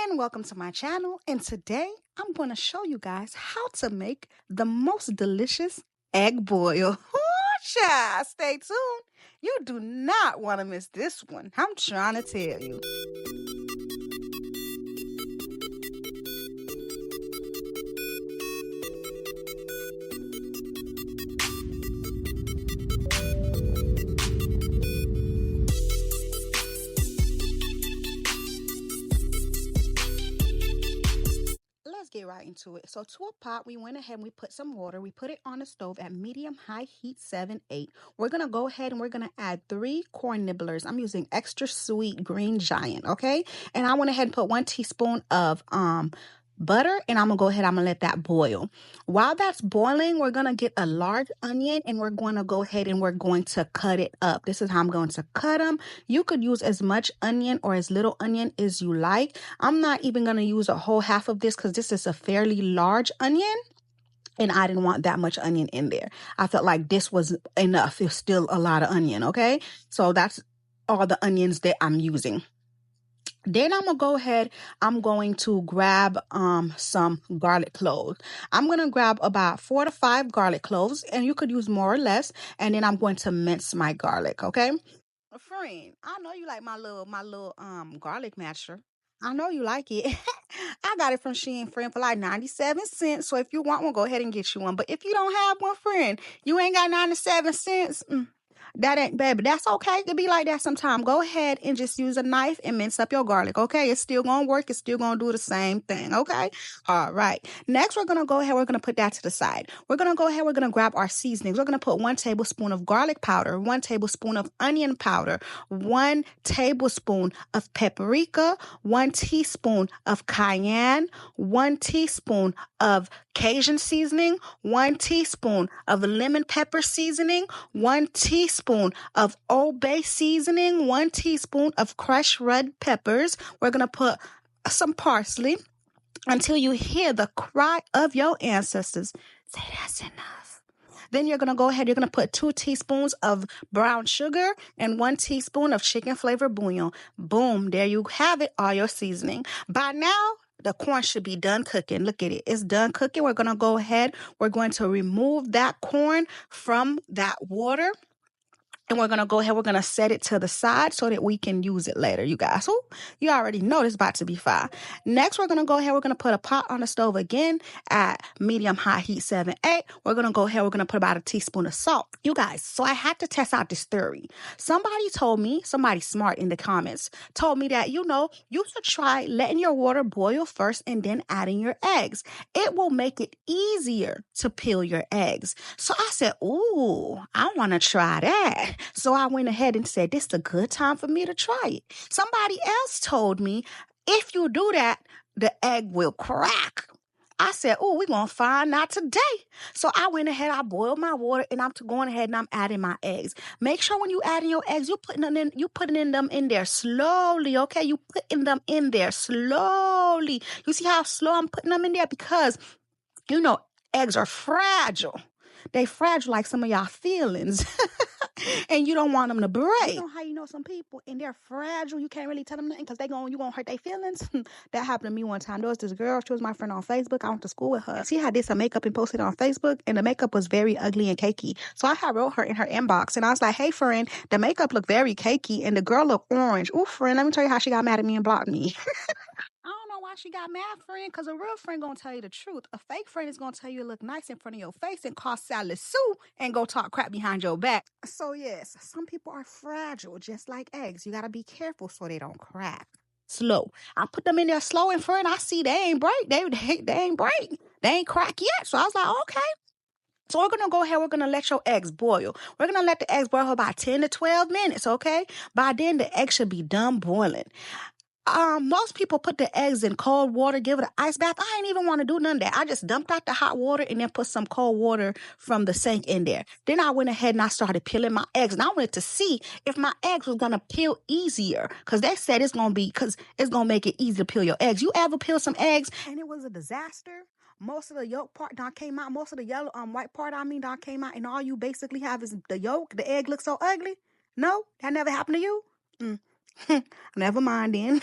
and welcome to my channel. And today I'm going to show you guys how to make the most delicious egg boil. Child, stay tuned. You do not want to miss this one. I'm trying to tell you. Let's get right into it. So to a pot, we went ahead and we put some water. We put it on the stove at medium-high heat, 7-8. We're going to go ahead and we're going to add 3 corn nibblers. I'm using extra sweet green giant, okay? And I went ahead and put 1 teaspoon of butter, and I'm gonna go ahead, I'm gonna let that boil. While that's boiling, we're gonna get a large onion and we're going to go ahead and we're going to cut it up. This is how I'm going to cut them. You could use as much onion or as little onion as you like. I'm not even gonna use a whole half of this because this is a fairly large onion and I didn't want that much onion in there. I felt like this was enough. It's still a lot of onion, okay? So that's all the onions that I'm using. Then I'm going to go ahead, I'm going to grab some garlic cloves. I'm going to grab about 4 to 5 garlic cloves, and you could use more or less, and then I'm going to mince my garlic, okay? Friend, I know you like my little garlic masher. I know you like it. I got it from Shein, friend, for like 97 cents. So if you want one, go ahead and get you one. But if you don't have one, friend, you ain't got 97 cents. That ain't, baby, that's okay to be like that sometime. Go ahead and just use a knife and mince up your garlic, okay? It's still going to work. It's still going to do the same thing, okay? All right. Next, we're going to go ahead. We're going to put that to the side. We're going to go ahead. We're going to grab our seasonings. We're going to put 1 tablespoon of garlic powder, 1 tablespoon of onion powder, 1 tablespoon of paprika, 1 teaspoon of cayenne, 1 teaspoon of Cajun seasoning, 1 teaspoon of lemon pepper seasoning, 1 teaspoon of Old Bay seasoning, 1 teaspoon of crushed red peppers. We're going to put some parsley until you hear the cry of your ancestors. Say that's enough. Then you're going to go ahead, you're going to put 2 teaspoons of brown sugar and 1 teaspoon of chicken flavor bouillon. Boom, there you have it, all your seasoning. By now, the corn should be done cooking. Look at it. It's done cooking. We're going to go ahead. We're going to remove that corn from that water. And we're going to go ahead, we're going to set it to the side so that we can use it later, you guys. Ooh, you already know this is about to be fire. Next, we're going to go ahead, we're going to put a pot on the stove again at medium-high heat, 7-8. We're going to go ahead, we're going to put about a teaspoon of salt. You guys, so I had to test out this theory. Somebody told me, somebody smart in the comments, told me that, you should try letting your water boil first and then adding your eggs. It will make it easier to peel your eggs. So I said, ooh, I want to try that. So I went ahead and said, this is a good time for me to try it. Somebody else told me, if you do that, the egg will crack. I said, oh, we're going to find out today. So I went ahead, I boiled my water, and I'm going ahead and I'm adding my eggs. Make sure when you adding your eggs, you putting them in there slowly, okay? You putting them in there slowly. You see how slow I'm putting them in there? Because, eggs are fragile. They fragile like some of y'all feelings. And you don't want them to break. You know how you know some people and they're fragile, you can't really tell them nothing because you gonna hurt their feelings? That happened to me one time. There was this girl, she was my friend on Facebook. I went to school with her. She had this makeup and posted on Facebook, and the makeup was very ugly and cakey. So I had wrote her in her inbox and I was like, hey friend, the makeup looked very cakey and the girl looked orange. Ooh, friend, let me tell you how she got mad at me and blocked me. I don't know why she got mad, friend, because a real friend gonna tell you the truth. A fake friend is gonna tell you to look nice in front of your face and call Sally Sue and go talk crap behind your back. So yes, some people are fragile, just like eggs. You gotta be careful so they don't crack. Slow. I put them in there slow, and friend, I see they ain't break. They ain't break. They ain't crack yet. So I was like, okay. So we're going to go ahead. We're going to let your eggs boil. We're going to let the eggs boil for about 10 to 12 minutes, okay? By then, the eggs should be done boiling. Most people put the eggs in cold water, give it an ice bath. I ain't even want to do none of that. I just dumped out the hot water and then put some cold water from the sink in there. Then I went ahead and I started peeling my eggs. And I wanted to see if my eggs was going to peel easier. Because they said it's going to make it easy to peel your eggs. You ever peel some eggs and it was a disaster? Most of the yolk part done came out. Most of the yellow, white part, done came out. And all you basically have is the yolk. The egg looks so ugly. No, that never happened to you? Never mind then.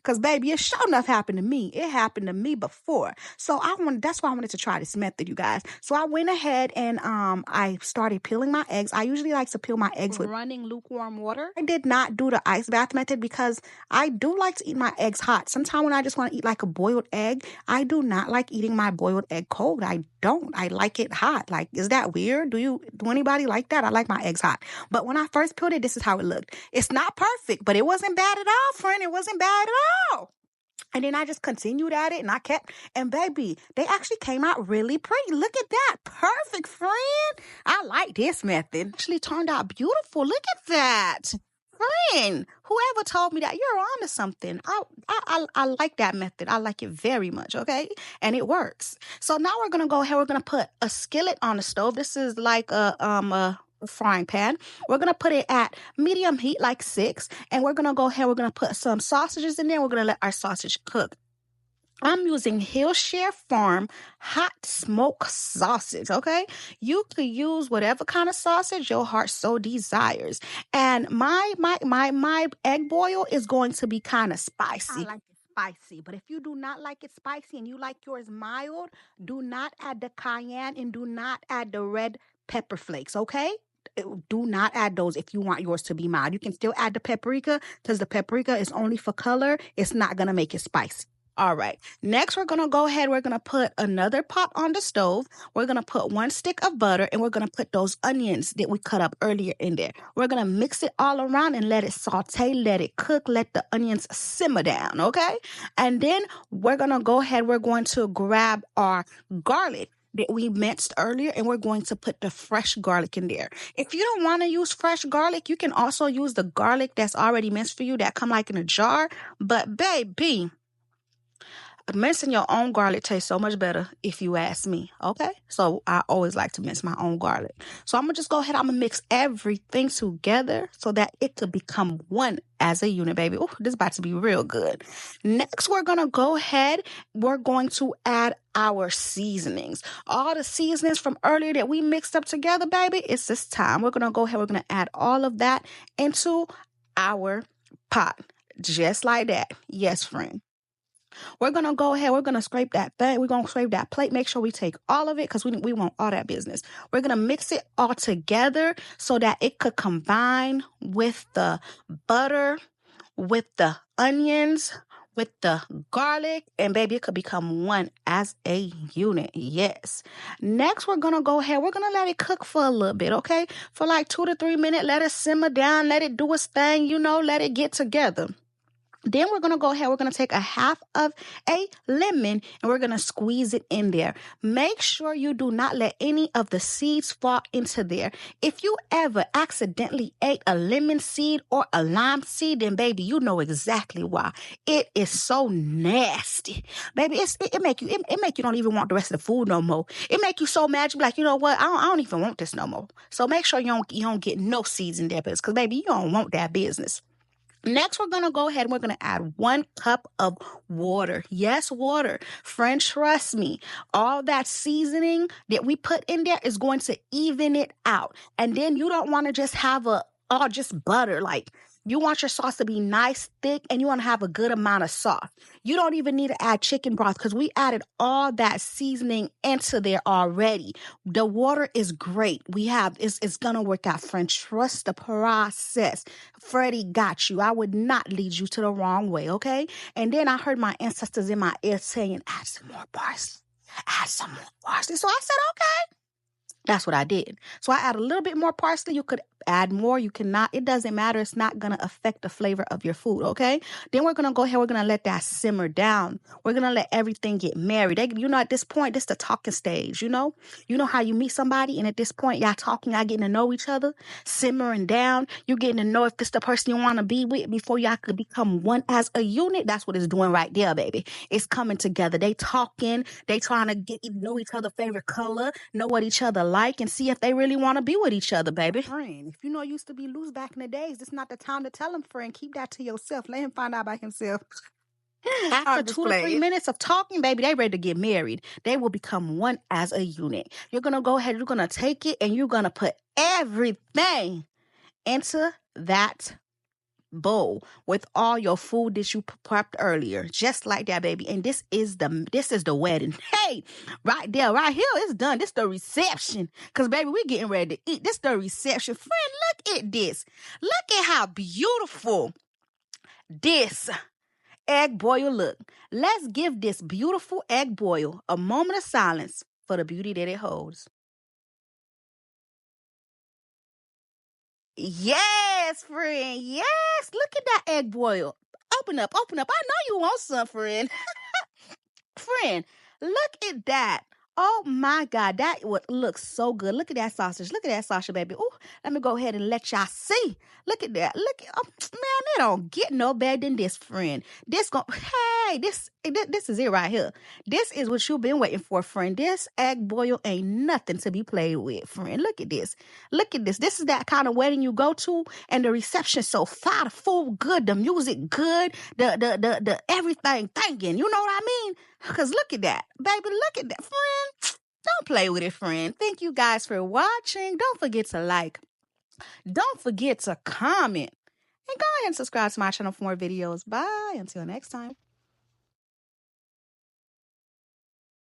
Because, baby, it sure enough happened to me. It happened to me before. So that's why I wanted to try this method, you guys. So I went ahead and I started peeling my eggs. I usually like to peel my eggs with running lukewarm water. I did not do the ice bath method because I do like to eat my eggs hot. Sometimes when I just want to eat like a boiled egg, I do not like eating my boiled egg cold. I don't. I like it hot. Like, is that weird? Do anybody like that? I like my eggs hot. But when I first peeled it, this is how it looked. It's not perfect, but it wasn't bad at all, friend. It wasn't bad at all. And then I just continued at it and I kept, and baby, they actually came out really pretty. Look at that. Perfect, friend. I like this method. Actually turned out beautiful. Look at that. Friend, whoever told me that, you're on to something. I like that method. I like it very much, okay? And it works. So now we're going to go ahead. We're going to put a skillet on the stove. This is like a frying pan. We're gonna put it at medium heat, like 6, and we're gonna go ahead. We're gonna put some sausages in there. We're gonna let our sausage cook. I'm using Hillshire Farm hot smoke sausage, okay? You could use whatever kind of sausage your heart so desires. And my egg boil is going to be kind of spicy. I like it spicy, but if you do not like it spicy and you like yours mild, do not add the cayenne and do not add the red pepper flakes, okay? Do not add those if you want yours to be mild. You can still add the paprika because the paprika is only for color. It's not going to make it spicy. All right. Next, we're going to go ahead. We're going to put another pot on the stove. We're going to put 1 stick of butter and we're going to put those onions that we cut up earlier in there. We're going to mix it all around and let it saute, let it cook, let the onions simmer down, okay? And then we're going to go ahead. We're going to grab our garlic that we minced earlier, and we're going to put the fresh garlic in there. If you don't want to use fresh garlic, you can also use the garlic that's already minced for you that come like in a jar. But baby, mincing your own garlic tastes so much better if you ask me, okay? So I always like to mince my own garlic. So I'm going to just go ahead. I'm going to mix everything together so that it could become one as a unit, baby. Oh, this is about to be real good. Next, we're going to go ahead. We're going to add our seasonings. All the seasonings from earlier that we mixed up together, baby, it's this time. We're going to go ahead. We're going to add all of that into our pot. Just like that. Yes, friend. We're going to go ahead. We're going to scrape that thing. We're going to scrape that plate. Make sure we take all of it because we want all that business. We're going to mix it all together so that it could combine with the butter, with the onions, with the garlic, and baby, it could become one as a unit. Yes. Next, we're going to go ahead. We're going to let it cook for a little bit, okay? For like 2 to 3 minutes. Let it simmer down. Let it do its thing, let it get together. Then we're going to go ahead. We're going to take a half of a lemon and we're going to squeeze it in there. Make sure you do not let any of the seeds fall into there. If you ever accidentally ate a lemon seed or a lime seed, then baby, you know exactly why. It is so nasty. Baby, it make you don't even want the rest of the food no more. It make you so mad. You be like, you know what? I don't even want this no more. So make sure you don't get no seeds in there because baby, you don't want that business. Next, we're going to go ahead and we're going to add 1 cup of water. Yes, water. Friend, trust me. All that seasoning that we put in there is going to even it out. And then you don't want to just have just butter. Like, you want your sauce to be nice, thick, and you want to have a good amount of sauce. You don't even need to add chicken broth because we added all that seasoning into there already. The water is great. It's going to work out, friend. Trust the process. Freddie got you. I would not lead you to the wrong way, okay? And then I heard my ancestors in my ear saying, add some more parsley. Add some more parsley. So I said, okay. That's what I did. So I add a little bit more parsley. You could add more. You cannot. It doesn't matter. It's not going to affect the flavor of your food, okay? Then we're going to go ahead. We're going to let that simmer down. We're going to let everything get married. At this point, this is the talking stage, You know how you meet somebody and at this point, y'all talking, y'all getting to know each other, simmering down. You're getting to know if this the person you want to be with before y'all could become one as a unit. That's what it's doing right there, baby. It's coming together. They talking. They trying to get know each other's favorite color, know what each other like, and see if they really want to be with each other, baby. Friend, if you know used to be loose back in the days, this is not the time to tell him, friend. Keep that to yourself. Let him find out by himself. After 2 to 3 minutes of talking, baby, they ready to get married. They will become one as a unit. You're going to go ahead, you're going to take it, and you're going to put everything into that bowl with all your food that you prepped earlier, just like that, baby. And this is the wedding. Hey, right there, right here, it's done. This the reception, cause baby, we getting ready to eat. This the reception. Friend, look at this. Look at how beautiful this egg boil look. Let's give this beautiful egg boil a moment of silence for the beauty that it holds. Yes, friend. Yes. Look at that egg boil. Open up, open up. I know you want some, friend. Friend, look at that. Oh my God, that would look so good. Look at that sausage. Look at that sausage, baby. Oh, let me go ahead and let y'all see. Look at that. Look at, oh, man, it don't get no better than this, friend. This is it right here. This is what you've been waiting for, friend. This egg boil ain't nothing to be played with, friend. Look at this. Look at this. This is that kind of wedding you go to, and the reception so fire, the food good, the music good, the everything thinking. You know what I mean? Because look at that. Baby, look at that, friend. Don't play with it, friend. Thank you guys for watching. Don't forget to like. Don't forget to comment. And go ahead and subscribe to my channel for more videos. Bye. Until next time.